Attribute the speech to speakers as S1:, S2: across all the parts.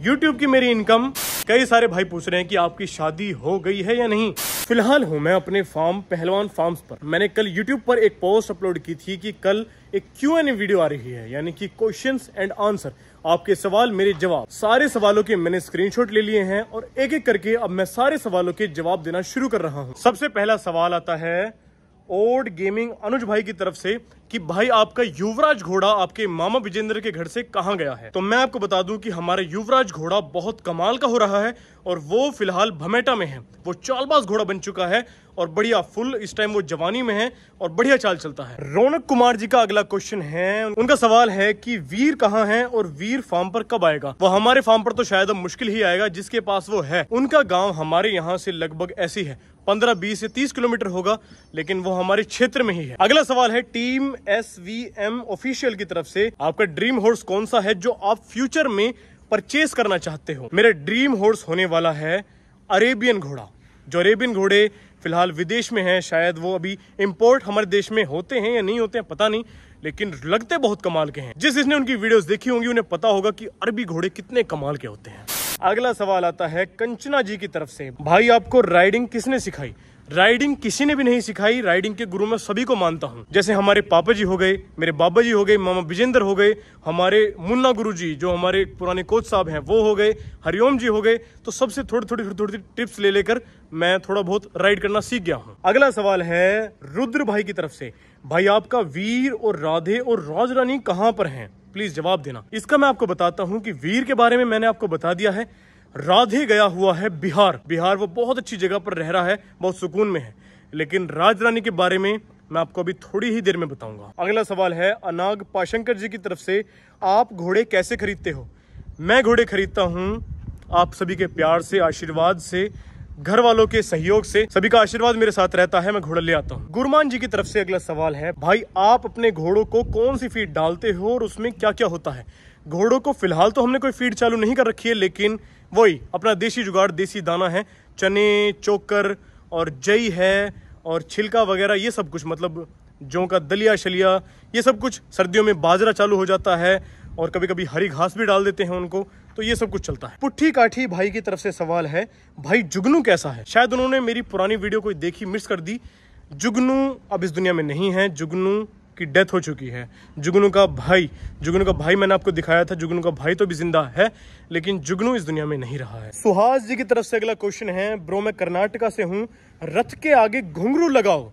S1: YouTube की मेरी income. कई सारे भाई पूछ रहे हैं कि आपकी शादी हो गई है या नहीं। फिलहाल हूँ मैं अपने फार्म पहलवान फार्म्स पर। मैंने कल YouTube पर एक पोस्ट अपलोड की थी कि कल एक Q&A वीडियो आ रही है, यानी कि क्वेश्चंस एंड आंसर, आपके सवाल मेरे जवाब। सारे सवालों के मैंने स्क्रीनशॉट ले लिए हैं और एक एक करके अब मैं सारे सवालों के जवाब देना शुरू कर रहा हूँ। सबसे पहला सवाल आता है ओड गेमिंग अनुज भाई की तरफ से कि भाई आपका युवराज घोड़ा आपके मामा विजेंद्र के घर से कहां गया है। तो मैं आपको बता दूं कि हमारा युवराज घोड़ा बहुत कमाल का हो रहा है और वो फिलहाल भमेटा में है। वो चालबाज घोड़ा बन चुका है और बढ़िया फुल इस टाइम वो जवानी में है और बढ़िया चाल चलता है। रौनक कुमार जी का अगला क्वेश्चन है, उनका सवाल है कि वीर कहाँ है और वीर फार्म पर कब आएगा। वो हमारे फार्म पर तो शायद अब मुश्किल ही आएगा, जिसके पास वो है। उनका गाँव हमारे यहाँ से लगभग ऐसी है, 15-20 से 30 किलोमीटर होगा, लेकिन वो हमारे क्षेत्र में ही है। अगला सवाल है टीम SVM ऑफिशियल की तरफ से, आपका ड्रीम हॉर्स कौन सा है जो आप फ्यूचर में परचेस करना चाहते हो। मेरा ड्रीम हॉर्स होने वाला है अरेबियन घोड़ा। जो अरेबियन घोड़े फिलहाल विदेश में हैं, शायद वो अभी इंपोर्ट हमारे देश में होते हैं या नहीं होते हैं पता नहीं, लेकिन लगते बहुत कमाल के हैं। जिसने उनकी वीडियोस देखी होंगी उन्हें पता होगा कि अरबी घोड़े कितने कमाल के होते हैं। अगला सवाल आता है कंचना जी की तरफ से, भाई आपको राइडिंग किसने सिखाई। राइडिंग किसी ने भी नहीं सिखाई, राइडिंग के गुरु मैं सभी को मानता हूँ। जैसे हमारे पापा जी हो गए, मेरे बाबा जी हो गए, मामा विजेंद्र हो गए, हमारे मुन्ना गुरु जी जो हमारे पुराने कोच साहब हैं वो हो गए, हरिओम जी हो गए। तो सबसे थोड़ी टिप्स ले लेकर मैं थोड़ा बहुत राइड करना सीख गया हूँ। अगला सवाल है रुद्र भाई की तरफ से, भाई आपका वीर और राधे और राज रानी कहाँ पर हैं, प्लीज जवाब देना। इसका मैं आपको बताता हूँ कि वीर के बारे में मैंने आपको बता दिया है। राधे गया हुआ है बिहार, वो बहुत अच्छी जगह पर रह रहा है, बहुत सुकून में है। लेकिन राज रानी के बारे में मैं आपको अभी थोड़ी ही देर में बताऊंगा। अगला सवाल है अनाग पाशंकर जी की तरफ से, आप घोड़े कैसे खरीदते हो। मैं घोड़े खरीदता हूँ आप सभी के प्यार से, आशीर्वाद से, घर वालों के सहयोग से। सभी का आशीर्वाद मेरे साथ रहता है, मैं घोड़ा ले आता हूँ। गुरमान जी की तरफ से अगला सवाल है, भाई आप अपने घोड़ों को कौन सी फीड डालते हो और उसमें क्या क्या होता है। घोड़ों को फिलहाल तो हमने कोई फीड चालू नहीं कर रखी है, लेकिन वही अपना देसी जुगाड़, देसी दाना है, चने, चोकर और जई है और छिलका वगैरह, ये सब कुछ, मतलब जौ का दलिया शलिया, ये सब कुछ। सर्दियों में बाजरा चालू हो जाता है और कभी कभी हरी घास भी डाल देते हैं उनको, तो ये सब कुछ चलता है। पुट्ठी काठी भाई की तरफ से सवाल है, भाई जुगनू कैसा है। शायद उन्होंने मेरी पुरानी वीडियो कोई देखी, मिस कर दी। जुगनू अब इस दुनिया में नहीं है, जुगनू की डेथ हो चुकी है। जुगनू का भाई मैंने आपको दिखाया था, जुगनू का भाई तो भी जिंदा है, लेकिन जुगनू इस दुनिया में नहीं रहा है। सुहास जी की तरफ से अगला क्वेश्चन है, ब्रो मैं कर्नाटका से हूँ, रथ के आगे घुंघरू लगाओ।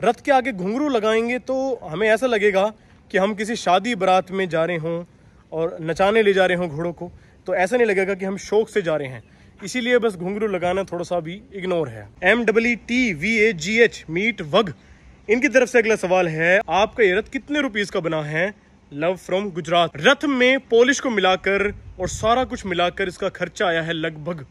S1: रथ के आगे घुंघरू लगाएंगे तो हमें ऐसा लगेगा कि हम किसी शादी बारात में जा रहे हों और नचाने ले जा रहे हों घोड़ों को, तो ऐसा नहीं लगेगा कि हम शौक से जा रहे हैं। इसीलिए बस घुंघरू लगाना थोड़ा सा भी इग्नोर है। MTTVAGH मीट वग, इनकी तरफ से अगला सवाल है, आपका ये रथ कितने रुपीस का बना है। Love from Gujarat. रथ में पॉलिश को मिलाकर और सारा कुछ मिलाकर इसका खर्चा आया है लगभग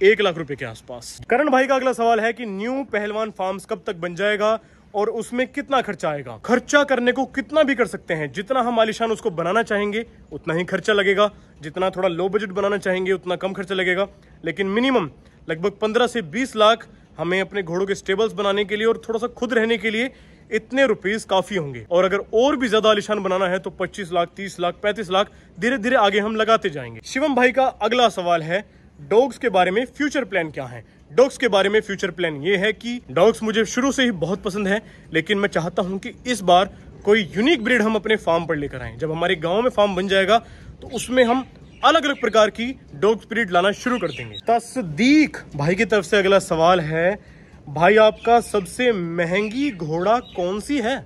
S1: 1 लाख रुपए के आसपास। करण भाई का अगला सवाल है कि न्यू पहलवान फार्म्स कब तक बन जाएगा और उसमें कितना खर्चा आएगा। खर्चा करने को कितना भी कर सकते हैं, जितना हम आलिशान उसको बनाना चाहेंगे उतना ही खर्चा लगेगा, जितना थोड़ा लो बजट बनाना चाहेंगे उतना कम खर्चा लगेगा। लेकिन मिनिमम लगभग 15 से 20 लाख हमें अपने घोड़ों के स्टेबल्स बनाने के लिए और थोड़ा सा खुद रहने के लिए इतने रुपीस काफी होंगे। और अगर और भी ज्यादा आलिशान बनाना है तो 25 लाख, 30 लाख, 35 लाख धीरे धीरे आगे हम लगाते जाएंगे। शिवम भाई का अगला सवाल है, डॉग्स के बारे में फ्यूचर प्लान क्या है। डॉग्स के बारे में फ्यूचर प्लान ये है कि डॉग्स मुझे शुरू से ही बहुत पसंद है, लेकिन मैं चाहता हूं कि इस बार कोई यूनिक ब्रीड हम अपने फार्म पर लेकर आए। जब हमारे गांव में फार्म बन जाएगा तो उसमें हम अलग अलग प्रकार की डॉग ब्रीड लाना शुरू कर देंगे। तस्दीक भाई की तरफ से अगला सवाल है, भाई आपका सबसे महंगी घोड़ा कौन सी है।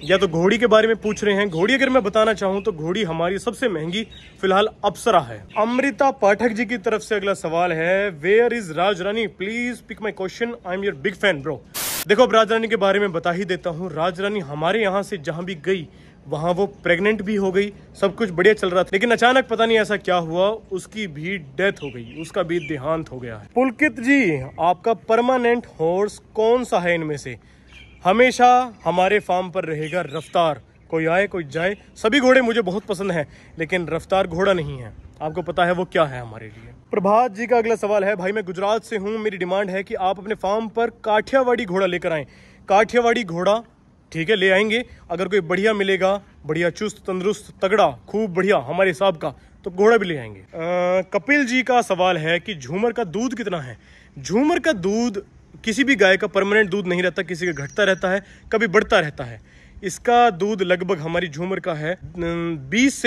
S1: या तो घोड़ी के बारे में पूछ रहे हैं। घोड़ी अगर मैं बताना चाहूं तो घोड़ी हमारी सबसे महंगी फिलहाल अप्सरा है। अमृता पाठक जी की तरफ से अगला सवाल है, where is Raj Rani, please pick my question, I am your big fan bro. देखो अब राज रानी के बारे में बता ही देता हूँ। राज रानी हमारे यहाँ से जहां भी गई वहां वो प्रेग्नेंट भी हो गई, सब कुछ बढ़िया चल रहा था, लेकिन अचानक पता नहीं ऐसा क्या हुआ, उसकी भी डेथ हो गई, उसका भी देहांत हो गया है। पुलकित जी, आपका परमानेंट हॉर्स कौन सा है इनमें से। हमेशा हमारे फार्म पर रहेगा रफ्तार। कोई आए कोई जाए, सभी घोड़े मुझे बहुत पसंद हैं, लेकिन रफ्तार घोड़ा नहीं है। आपको पता है वो क्या है हमारे लिए। प्रभात जी का अगला सवाल है, भाई मैं गुजरात से हूँ, मेरी डिमांड है कि आप अपने फार्म पर काठियावाड़ी घोड़ा लेकर आएं। काठियावाड़ी घोड़ा ठीक है ले आएंगे, अगर कोई बढ़िया मिलेगा, बढ़िया चुस्त तंदुरुस्त तगड़ा खूब बढ़िया हमारे हिसाब का, तो घोड़ा भी ले आएंगे। कपिल जी का सवाल है कि झूमर का दूध कितना है। झूमर का दूध किसी भी गाय का परमानेंट दूध नहीं रहता, किसी का घटता रहता है, कभी बढ़ता रहता है। इसका दूध लगभग हमारी झूमर का है 20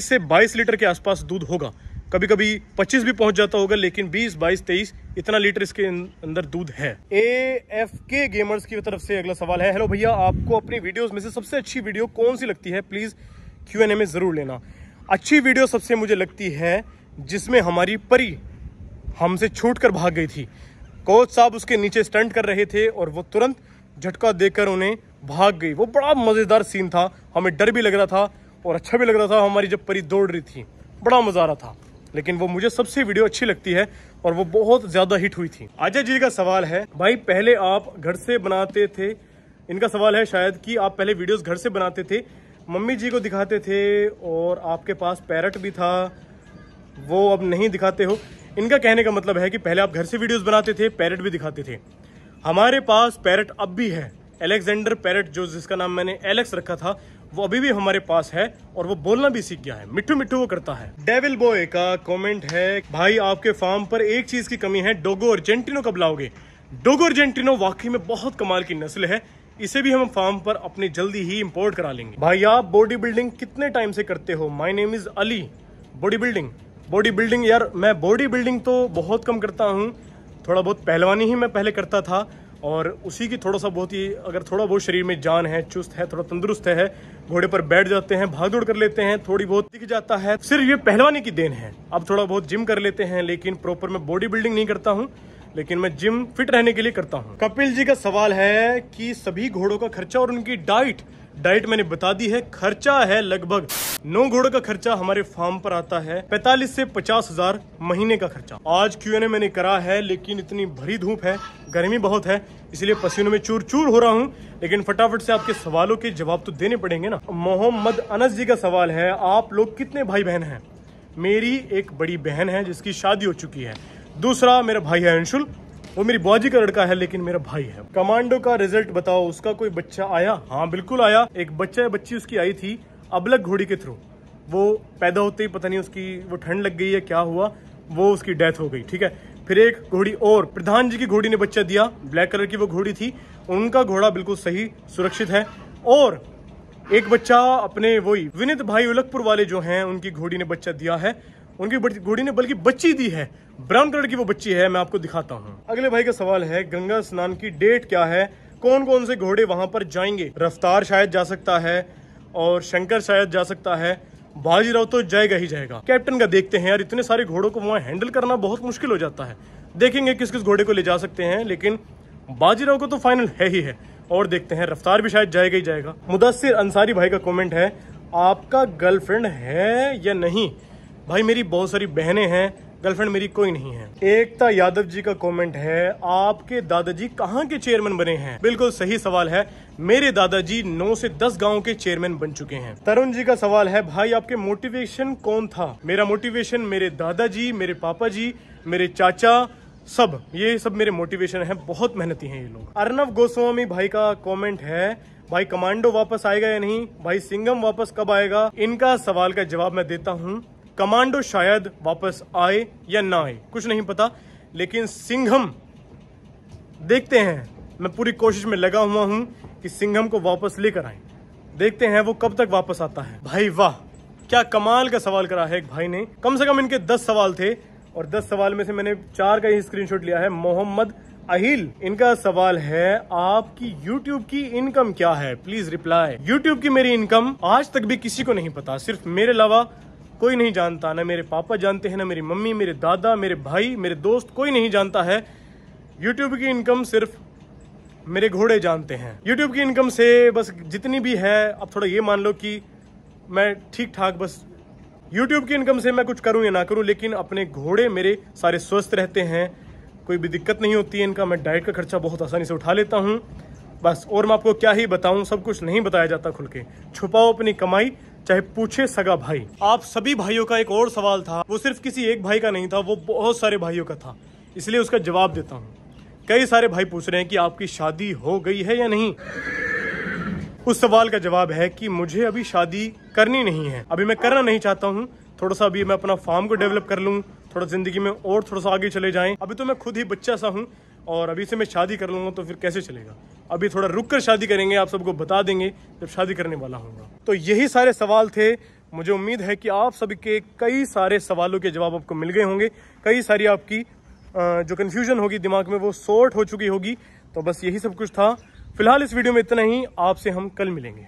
S1: से 22 लीटर के आसपास दूध होगा। कभी कभी 25 भी पहुंच जाता होगा, लेकिन 20, 22, 23 इतना लीटर इसके अंदर दूध है। AFK गेमर्स की तरफ से अगला सवाल है। हेलो भैया, आपको अपनी वीडियोस में से सबसे अच्छी वीडियो कौन सी लगती है? प्लीज Q&A में जरूर लेना। अच्छी वीडियो सबसे मुझे लगती है जिसमें हमारी परी हमसे छूट कर भाग गई थी। कोच साहब उसके नीचे स्टंट कर रहे थे और वो तुरंत झटका देकर उन्हें भाग गई। वो बड़ा मजेदार सीन था, हमें डर भी लग रहा था और अच्छा भी लग रहा था। हमारी जब परी दौड़ रही थी बड़ा मजा आ रहा था, लेकिन वो मुझे सबसे वीडियो अच्छी लगती है और वो बहुत ज्यादा हिट हुई थी। अजय जी का सवाल है, भाई पहले आप घर से बनाते थे। इनका सवाल है शायद कि आप पहले वीडियोस घर से बनाते थे, मम्मी जी को दिखाते थे और आपके पास पैरट भी था, वो अब नहीं दिखाते हो। इनका कहने का मतलब है कि पहले आप घर से वीडियोस बनाते थे, पैरट भी दिखाते थे। हमारे पास पैरट अब भी है, अलेक्जेंडर पैरट, जो जिसका नाम मैंने एलेक्स रखा था, वो अभी भी हमारे पास है और वो बोलना भी सीख गया है। मिट्टू मिट्टू वो करता है। डेविल बॉय का कमेंट है, भाई आपके फार्म पर एक चीज की कमी है, डोगो अर्जेंटिनो कब लाओगे? डोगो अर्जेंटिनो वाकई में बहुत कमाल की नस्ल है, इसे भी हम फार्म पर अपने जल्दी ही इंपोर्ट करा लेंगे। भाई आप बॉडी बिल्डिंग कितने टाइम से करते हो? My name is Ali. Body building यार, मैं बॉडी बिल्डिंग तो बहुत कम करता हूँ। थोड़ा बहुत पहलवानी ही मैं पहले करता था और उसी की थोड़ा सा बहुत ही, अगर थोड़ा बहुत शरीर में जान है, चुस्त है, थोड़ा तंदुरुस्त है, घोड़े पर बैठ जाते हैं, भाग दौड़ कर लेते हैं, थोड़ी बहुत दिख जाता है, सिर्फ ये पहलवानी की देन है। अब थोड़ा बहुत जिम कर लेते हैं, लेकिन प्रॉपर मैं बॉडी बिल्डिंग नहीं करता हूँ, लेकिन मैं जिम फिट रहने के लिए करता हूँ। कपिल जी का सवाल है कि सभी घोड़ों का खर्चा और उनकी डाइट मैंने बता दी है। खर्चा है लगभग 9 घोड़ों का खर्चा हमारे फार्म पर आता है 45 से 50 हजार महीने का खर्चा। आज Q&A मैंने करा है, लेकिन इतनी भरी धूप है, गर्मी बहुत है, इसलिए पसीनों में चूर चूर हो रहा हूँ, लेकिन फटाफट से आपके सवालों के जवाब तो देने पड़ेंगे ना। मोहम्मद अनस जी का सवाल है, आप लोग कितने भाई बहन हैं? मेरी एक बड़ी बहन है जिसकी शादी हो चुकी है, दूसरा मेरा भाई है अंशुल, वो मेरी बुआजी का लड़का है, लेकिन मेरा भाई है। कमांडो का रिजल्ट बताओ, उसका कोई बच्चा आया? हाँ बिल्कुल आया, एक बच्चा या बच्ची उसकी आई थी अबलग घोड़ी के थ्रू। वो पैदा होते ही पता नहीं उसकी वो ठंड लग गई है क्या हुआ, वो उसकी डेथ हो गई। ठीक है, फिर एक घोड़ी और प्रधान जी की घोड़ी ने बच्चा दिया, ब्लैक कलर की वो घोड़ी थी, उनका घोड़ा बिल्कुल सही सुरक्षित है। और एक बच्चा अपने वही विनीत भाई उलगपुर वाले जो हैं, उनकी घोड़ी ने बच्चा दिया है, उनकी घोड़ी ने बल्कि बच्ची दी है, ब्राउन कलर की वो बच्ची है, मैं आपको दिखाता हूँ। अगले भाई का सवाल है, गंगा स्नान की डेट क्या है? कौन कौन से घोड़े वहां पर जाएंगे? रफ्तार शायद जा सकता है और शंकर शायद जा सकता है, बाजीराव तो जाएगा ही जाएगा। कैप्टन का देखते हैं यार, इतने सारे घोड़ों को वहां हैंडल करना बहुत मुश्किल हो जाता है। देखेंगे किस किस घोड़े को ले जा सकते हैं, लेकिन बाजीराव को तो फाइनल है ही है। और देखते हैं, रफ्तार भी शायद जाएगा ही जाएगा। मुदस्सिर अंसारी भाई का कमेंट है, आपका गर्लफ्रेंड है या नहीं? भाई मेरी बहुत सारी बहनें हैं, गर्लफ्रेंड मेरी कोई नहीं है। एकता यादव जी का कमेंट है, आपके दादाजी कहाँ के चेयरमैन बने हैं? बिल्कुल सही सवाल है, मेरे दादाजी 9 से 10 गांव के चेयरमैन बन चुके हैं। तरुण जी का सवाल है, भाई आपके मोटिवेशन कौन था? मेरा मोटिवेशन मेरे दादाजी, मेरे पापा जी, मेरे चाचा, सब ये सब मेरे मोटिवेशन है, बहुत मेहनती हैं ये लोग। अर्नव गोस्वामी भाई का कमेंट है, भाई कमांडो वापस आएगा या नहीं? भाई सिंघम वापस कब आएगा? इनका सवाल का जवाब मैं देता हूँ, कमांडो शायद वापस आए या ना आए, कुछ नहीं पता, लेकिन सिंघम देखते हैं। मैं पूरी कोशिश में लगा हुआ हूं कि सिंघम को वापस लेकर आए, देखते हैं वो कब तक वापस आता है। भाई वाह, क्या कमाल का सवाल करा है एक भाई ने। कम से कम इनके 10 सवाल थे और 10 सवाल में से मैंने 4 का ही स्क्रीनशॉट लिया है। मोहम्मद अहिल, इनका सवाल है, आपकी YouTube की इनकम क्या है? Please reply. YouTube की मेरी इनकम आज तक भी किसी को नहीं पता, सिर्फ मेरे अलावा कोई नहीं जानता, ना मेरे पापा जानते हैं, ना मेरी मम्मी, मेरे दादा, मेरे भाई, मेरे दोस्त, कोई नहीं जानता है। YouTube की इनकम सिर्फ मेरे घोड़े जानते हैं। YouTube की इनकम से बस जितनी भी है, अब थोड़ा ये मान लो कि मैं ठीक ठाक, बस YouTube की इनकम से मैं कुछ करूं या ना करूं, लेकिन अपने घोड़े मेरे सारे स्वस्थ रहते हैं, कोई भी दिक्कत नहीं होती है इनका। मैं डाइट का खर्चा बहुत आसानी से उठा लेता हूं बस। और मैं आपको क्या ही बताऊं, सब कुछ नहीं बताया जाता खुल के। छुपाओ अपनी कमाई, चाहे पूछे सगा भाई। आप सभी भाइयों का एक और सवाल था, वो सिर्फ किसी एक भाई का नहीं था, वो बहुत सारे भाइयों का था, इसलिए उसका जवाब देता हूँ। कई सारे भाई पूछ रहे हैं कि आपकी शादी हो गई है या नहीं। उस सवाल का जवाब है कि मुझे अभी शादी करनी नहीं है, अभी मैं करना नहीं चाहता हूँ, थोड़ा सा अभी मैं अपना फार्म को डेवलप कर लूँ, थोड़ा ज़िंदगी में और थोड़ा सा आगे चले जाएं। अभी तो मैं खुद ही बच्चा सा हूँ और अभी से मैं शादी कर लूँगा तो फिर कैसे चलेगा। अभी थोड़ा रुक कर शादी करेंगे, आप सबको बता देंगे जब शादी करने वाला होगा। तो यही सारे सवाल थे। मुझे उम्मीद है कि आप सभी के कई सारे सवालों के जवाब आपको मिल गए होंगे। कई सारी आपकी जो कन्फ्यूजन होगी दिमाग में वो सॉर्ट हो चुकी होगी। तो बस यही सब कुछ था। फिलहाल इस वीडियो में इतना ही। आपसे हम कल मिलेंगे।